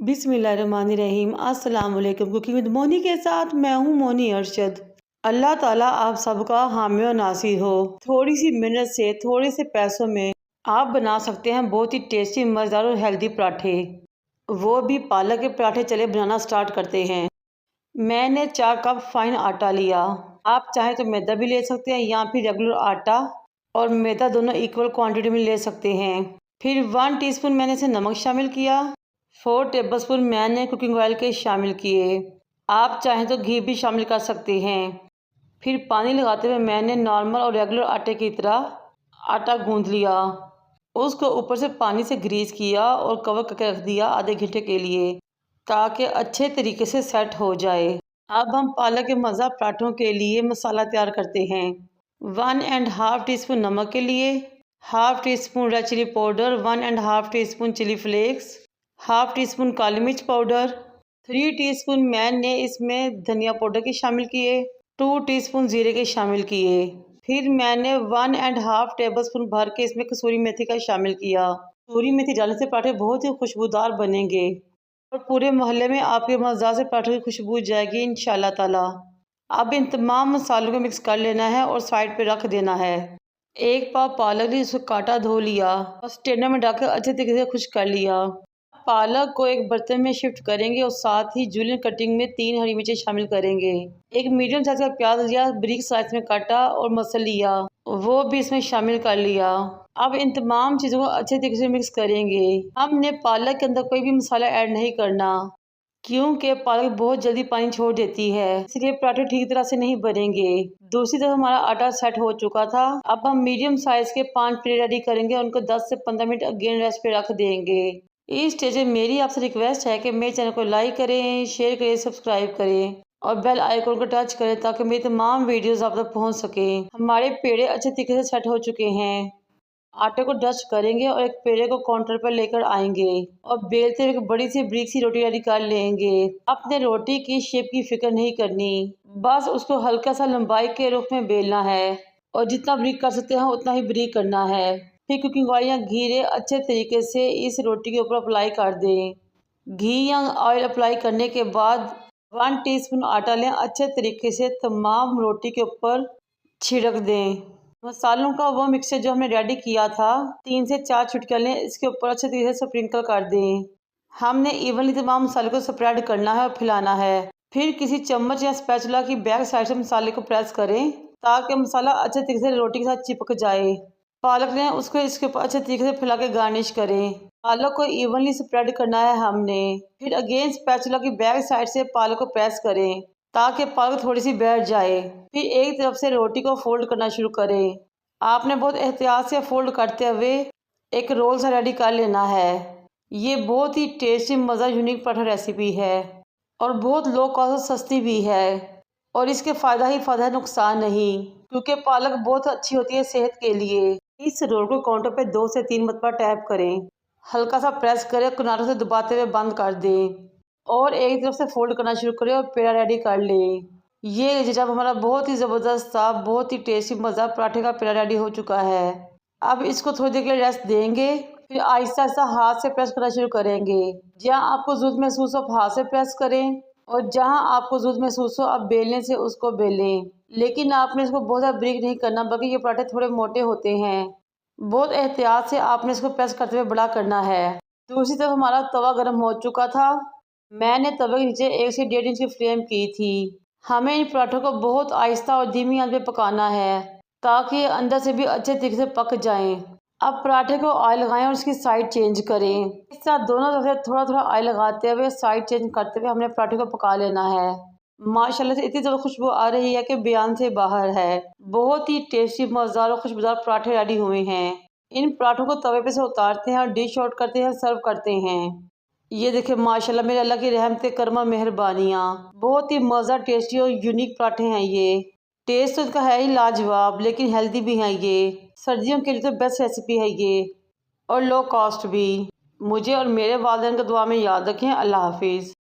बिस्मिल्लाहिर्रहमानिर्रहीम। अस्सलाम वालेकुम। कुकिंग विद मोनी के साथ मैं हूँ मोनी अरशद। अल्लाह ताला आप सबका हामी और नासिर हो। थोड़ी सी मेहनत से थोड़े से पैसों में आप बना सकते हैं बहुत ही टेस्टी, मज़ेदार और हेल्दी पराठे, वो भी पालक के पराठे। चले बनाना स्टार्ट करते हैं। मैंने 4 कप फाइन आटा लिया। आप चाहें तो मैदा भी ले सकते हैं या फिर रेगुलर आटा और मैदा दोनों इक्वल क्वांटिटी में ले सकते हैं। फिर 1 टीस्पून मैंने इसे नमक शामिल किया। 4 टेबलस्पून मैंने कुकिंग ऑयल के शामिल किए। आप चाहें तो घी भी शामिल कर सकते हैं। फिर पानी लगाते हुए मैंने नॉर्मल और रेगुलर आटे की तरह आटा गूंद लिया। उसको ऊपर से पानी से ग्रीस किया और कवर करके रख दिया आधे घंटे के लिए, ताकि अच्छे तरीके से सेट हो जाए। अब हम पालक के मज़ेदार पराठों के लिए मसाला तैयार करते हैं। 1.5 टीस्पून नमक के लिए, half teaspoon red chilli powder, 1.5 teaspoon chilli flakes, half teaspoon काली मिर्च पाउडर, 3 टीस्पून मैंने इसमें धनिया पाउडर के शामिल किए, 2 टीस्पून जीरे के शामिल किए। फिर मैंने 1.5 टेबलस्पून भर के इसमें कसूरी मेथी का शामिल किया। कसूरी मेथी डालने से पराठे बहुत ही खुशबूदार बनेंगे और पूरे मोहल्ले में आपके मज़ेदार से पराठे की खुशबू जाएगी इंशाल्लाह ताला। अब इन तमाम मसालों को मिक्स कर लेना है और साइड पे रख देना है। एक पाव पालक ली, उसको काटा धो लिया और स्ट्रेनर में डालकर अच्छे तरीके से खुश्क कर लिया। पालक को एक बर्तन में शिफ्ट करेंगे और साथ ही जूलियन कटिंग में 3 हरी मिर्चें शामिल करेंगे। एक मीडियम साइज का प्याज लिया, बारीक साइज में काटा और मसल लिया, वो भी इसमें शामिल कर लिया। अब इन तमाम चीज़ों को अच्छे तरीके से मिक्स करेंगे। हमने पालक के अंदर कोई भी मसाला ऐड नहीं करना, क्योंकि पालक बहुत जल्दी पानी छोड़ देती है, इसलिए पराठे ठीक तरह से नहीं बनेंगे। दूसरी तरफ हमारा आटा सेट हो चुका था। अब हम मीडियम साइज के 5 प्लेट रेडी करेंगे और उनको 10 से 15 मिनट अगेन रेस्ट पे रख देंगे। इस स्टेज में मेरी आपसे रिक्वेस्ट है कि मेरे चैनल को लाइक करें, शेयर करें, सब्सक्राइब करें और बेल आइकन को टच करें ताकि मेरी तमाम वीडियोस आप तक पहुंच सकें। हमारे पेड़े अच्छे तरीके से सेट हो चुके हैं। आटे को डस्ट करेंगे और एक पेड़े को काउंटर पर लेकर आएंगे और बेलते हुए एक बड़ी सी ब्रिक सी रोटी रेडी कर लेंगे। अपने रोटी की शेप की फिक्र नहीं करनी, बस उसको हल्का सा लंबाई के रुख में बेलना है और जितना ब्रिक कर सकते हैं उतना ही ब्रिक करना है। फिर कुकिंग ऑयल या घी अच्छे तरीके से इस रोटी के ऊपर अप्लाई कर दें। घी या ऑयल अप्लाई करने के बाद 1 टीस्पून आटा लें, अच्छे तरीके से तमाम रोटी के ऊपर छिड़क दें। मसालों का वो मिक्सचर जो हमने रेडी किया था 3 से 4 चुटकियाँ लें, इसके ऊपर अच्छे तरीके से स्प्रिंकल कर दें। हमने इवनली तमाम मसाले को स्प्रेड करना है और फैलाना है। फिर किसी चम्मच या स्पैचुला की बैक साइड से मसाले को प्रेस करें ताकि मसाला अच्छे तरीके से रोटी के साथ चिपक जाए। पालक लें, उसको इसके ऊपर अच्छे तरीके से फैला के गार्निश करें। पालक को इवनली स्प्रेड करना है हमने। फिर अगेन स्पैचुला की बैक साइड से पालक को प्रेस करें ताकि पालक थोड़ी सी बैठ जाए। फिर एक तरफ से रोटी को फोल्ड करना शुरू करें। आपने बहुत एहतियात से फोल्ड करते हुए एक रोल सा रेडी कर लेना है। ये बहुत ही टेस्टी, मज़ा, यूनिक पराठा रेसिपी है और बहुत लो कॉस्ट, सस्ती भी है और इसके फ़ायदा ही फ़ायदा है, नुकसान नहीं, क्योंकि पालक बहुत अच्छी होती है सेहत के लिए। इस रोल को काउंटर पे 2 से 3 मरतबा टैप करें, हल्का सा प्रेस करें, किनारों से दबाते हुए बंद कर दें और एक तरफ से फोल्ड करना शुरू करें और पेड़ा रेडी कर लें। ये जब हमारा बहुत ही ज़बरदस्त सा, बहुत ही टेस्टी मज़ा पराठे का पेड़ा रेडी हो चुका है। अब इसको थोड़ी देर के लिए रेस्ट देंगे। फिर आहिस्ता आहिस्ता हाथ से प्रेस करना शुरू करेंगे। जहाँ आपको ज़रूरत महसूस हो हाथ से प्रेस करें और जहाँ आपको ज़रूरत महसूस हो आप बेलने से उसको बेलें, लेकिन आपने इसको बहुत ज़्यादा ब्रेक नहीं करना, बल्कि ये पराठे थोड़े मोटे होते हैं। बहुत एहतियात से आपने इसको प्रेस करते हुए बड़ा करना है। दूसरी तरफ हमारा तवा गर्म हो चुका था। मैंने तवे के नीचे 1 से 1.5 इंच की फ्लेम की थी। हमें इन पराठों को बहुत आहिस्ता और धीमी आंच पे पकाना है ताकि ये अंदर से भी अच्छे तरीके से पक जाएं। अब पराठे को ऑयल लगाएं और इसकी साइड चेंज करें। इस तरह दोनों तरफ से थोड़ा थोड़ा ऑयल लगाते हुए साइड चेंज करते हुए हमने पराठे को पका लेना है। माशाल्लाह से इतनी ज़्यादा खुशबू आ रही है कि बयान से बाहर है। बहुत ही टेस्टी, मज़ेदार और खुशबूदार पराठे रेडी हुए हैं। इन पराठों को तवे पे से उतारते हैं और डिश आउट करते हैं, सर्व करते हैं। ये देखिए माशाल्लाह, मेरे अल्लाह की रहमत करम और मेहरबानियाँ। बहुत ही मज़ा, टेस्टी और यूनिक पराठे हैं ये। टेस्ट तो इसका है ही लाजवाब, लेकिन हेल्दी भी हैं ये। सर्दियों के लिए तो बेस्ट रेसिपी है ये और लो कॉस्ट भी। मुझे और मेरे वालिदैन को दुआ में याद रखें। अल्लाह हाफिज़।